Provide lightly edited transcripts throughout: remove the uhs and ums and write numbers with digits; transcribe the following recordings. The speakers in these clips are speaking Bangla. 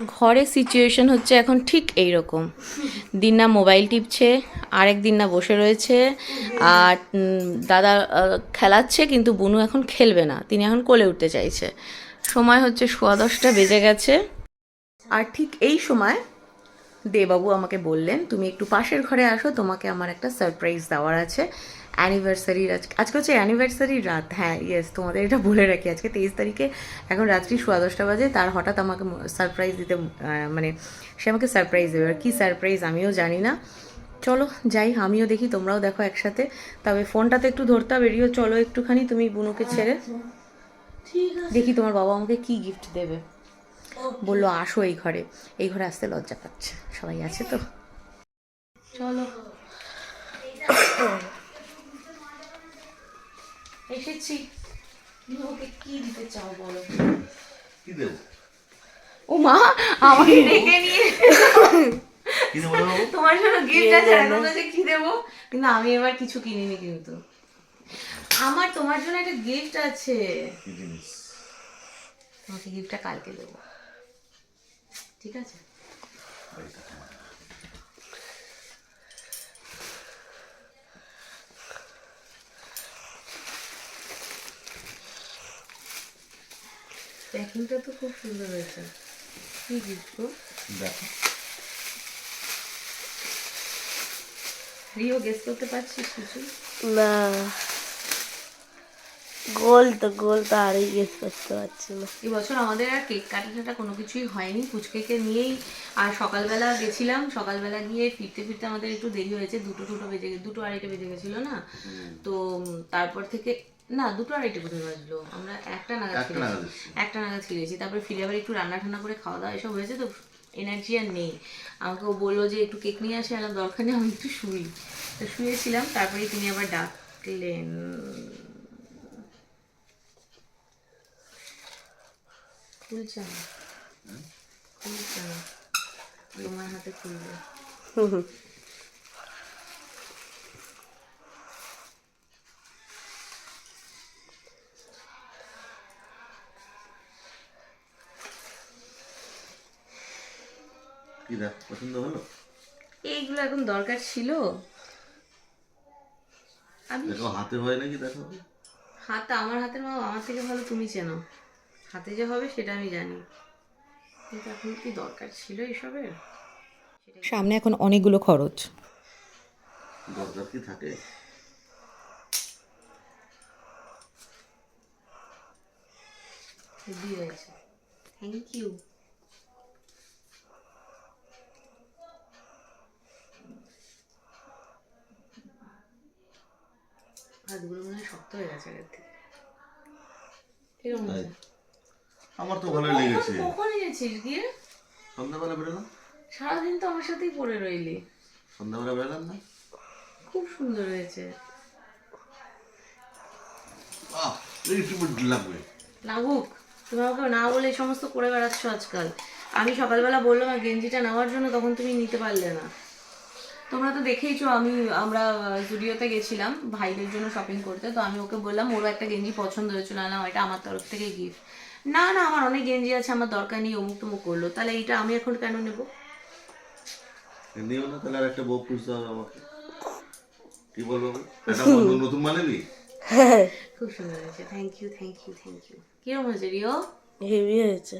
ঘরে সিচুয়েশন হচ্ছে এখন ঠিক এই রকম, দিন না মোবাইল টিপছে, আরেক দিন না বসে রয়েছে, আর দাদা খেলাচ্ছে, কিন্তু বুনু এখন খেলবে না, তিনি এখন কোলে উঠতে চাইছে। সময় হচ্ছে 10:15 বেজে গেছে। আর ঠিক এই সময় দেবাবু আমাকে বললেন, তুমি একটু পাশের ঘরে আসো, তোমাকে আমার একটা সারপ্রাইজ দেওয়ার আছে। অ্যানিভার্সারির আজকে হচ্ছে অ্যানিভার্সারির রাত। হ্যাঁ ইয়েস, তোমাদের এটা বলে রাখি, আজকে 23 তারিখে এখন রাত্রি 10:15 বাজে। তার হঠাৎ আমাকে সারপ্রাইজ দিতে, মানে সে আমাকে সারপ্রাইজ দেবে। আর কী সারপ্রাইজ আমিও জানি না। চলো যাই, আমিও দেখি, তোমরাও দেখো একসাথে। তবে ফোনটা তো একটু ধরতে হবে। রিও চলো একটুখানি তুমি বুনুকে ছেড়ে, দেখি তোমার বাবা আমাকে কি গিফট দেবে। বললো আসো এই ঘরে, এই ঘরে আসতে লজ্জা পাচ্ছে, সবাই আছে তো। চলো এসেছি। ওকে কি দিতে চাও বলো? কি দেব? ও মা, আমাকে ডেকে নিয়ে কি দেব? তোমার জন্য গিফট আছে, এখন বলছে কি দেবো, কিন্তু আমি এবার কিছু কিনিনি। কিন্তু আমার তোমার জন্য একটা গিফট আছে। কি জিনিস? তোমাকে গিফটটা কালকে দেবো, ঠিক আছে? প্যাকিংটা তো খুব সুন্দর হয়েছে। কি গিফট গো? দেখো। রিও গেস করতে পারছিস কিছু? না, গোল তো আরই গেস করতে পারছি না। এবছর আমাদের আর কেক কাটাটা কোনো কিছুই হয়নি, পুচকেকে নিয়েই। আর সকালবেলা গেছিলাম, সকালবেলা গিয়ে ফিরতে ফিরতে আমাদের একটু দেরি হয়েছে, দুটো আড়াইটে বেজে গেছিল না। তো তারপর থেকে না, 2-2:30 কোথায় বাজলো, আমরা একটা নাগাদ ফিরেছি। তারপরে ফিরে আবার একটু রান্না ঠান্না করে খাওয়া দাওয়া এসব হয়েছে, তো এনার্জি আর নেই। আমাকে ও বললো যে একটু কেক নিয়ে আসে, আমার দরকার নেই, আমি একটু শুই। তো শুয়েছিলাম, তারপরে তিনি আবার ডাকলেন। খুলছে না, তোমার হাতে খুলবে। কি দেখ, পছন্দ হলো? এইগুলো এখন দরকার ছিল? আমি দেখো হাতে হয় নাকি, দেখো। আমার হাতের মা আমার থেকে ভালো তুমি চেনো, হাতে যে হবে সেটা আমি জানি, কিন্তু এখন কি দরকার ছিল এসবের? সামনে এখন অনেকগুলো খরচ। দরকার কি থাকে? হেভি হয়েছে, থ্যাংক ইউ। হাতগুলো মনে হয় শক্ত হয়ে গেছে আগের থেকে। কিরকম তাই? হয়েছে? আমার তো ভালোই লেগেছে। কখন এনেছিস গিয়ে? সন্ধ্যাবেলা বেরোলাম। সারাদিন তো আমার সাথেই পড়ে রইলি। সন্ধ্যাবেলা বেরোলাম না? খুব সুন্দর হয়েছে। লাগবে। লাগুক, তুমি আমাকে না বলে এই সমস্ত করে বেড়াচ্ছ আজকাল। আমি সকালবেলা বললাম আর গেঞ্জিটা নেওয়ার জন্য, তখন তুমি নিতে পারলে না। তোমরা তো দেখেইছো, আমরা জুডিওতে গেছিলাম ভাইদের জন্য শপিং করতে। তো আমি ওকে বললাম, ওরও একটা গেঞ্জি পছন্দ হয়েছিল, না এটা আমার তরফ থেকে গিফট। না না, আমার অনেক গেঞ্জি আছে, আমার দরকার নেই, অমুক তমুক করলো। তাহলে এইটা আমি এখন কেন নেবো? নিও না তাহলে, আর একটা বউ খুঁজতে হবে আমাকে। কি বলবো? একটা নতুন বানাবি? খুব সুন্দর হয়েছে, thank you thank you thank you. কিরকম হয়েছে রিও? হেভি হয়েছে।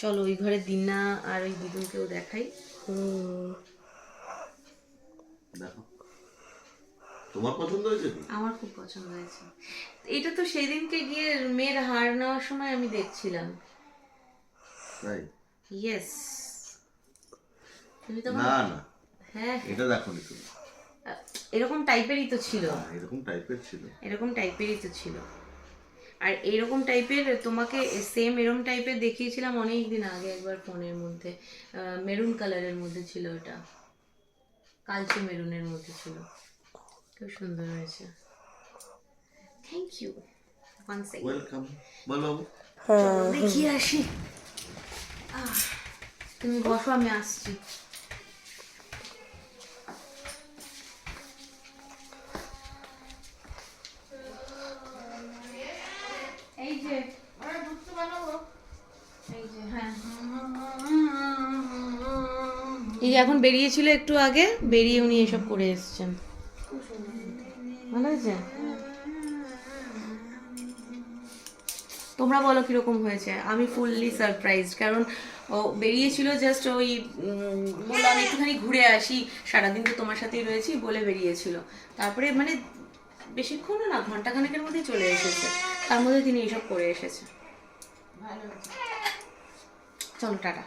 চলো ওই ঘরে দিনা আর ওই দিদুনকেও দেখাই। দেখো, তোমার পছন্দ হয়েছে তো? আমার খুব পছন্দ হয়েছে। এটা তো সেদিনকে গিয়ে মেয়ের হার নেওয়ার সময় আমি দেখছিলাম। তাই? ইয়েস। তুমি তখন না না, হ্যাঁ এটা দেখোনি তুমি। এরকম টাইপেরই তো ছিল, এরকম টাইপের ছিল। এরকম টাইপেরই তো ছিল। আর এরকম টাইপের তোমাকে সেম এরকম টাইপের দেখিয়েছিলাম অনেক দিন আগে একবার ফোনের মধ্যে। মেরুন কালারের মধ্যে ছিল ওটা, কালচে মেরুনের মধ্যে ছিল। খুব সুন্দর হয়েছে, thank you. One second, welcome. বল বাবু। দেখিয়ে আসি। তুমি বসো, আমি আসছি। এই যে এই যে, হ্যাঁ এই যে এখন বেরিয়েছিল একটু আগে, বেরিয়ে উনি এসব করে এসেছেন। ভালো হয়েছে? তোমরা বলো কিরকম হয়েছে। আমি ফুললি সারপ্রাইজড, কারণ ও বেরিয়েছিল জাস্ট ওই বললাম একটুখানি ঘুরে আসি, সারাদিন তো তোমার সাথেই রয়েছি বলে বেরিয়েছিল। তারপরে মানে বেশিক্ষণ না, ঘন্টাখানেকের মধ্যেই চলে এসেছে, তার মধ্যে তিনি এইসব করে এসেছে। চলো টাটা।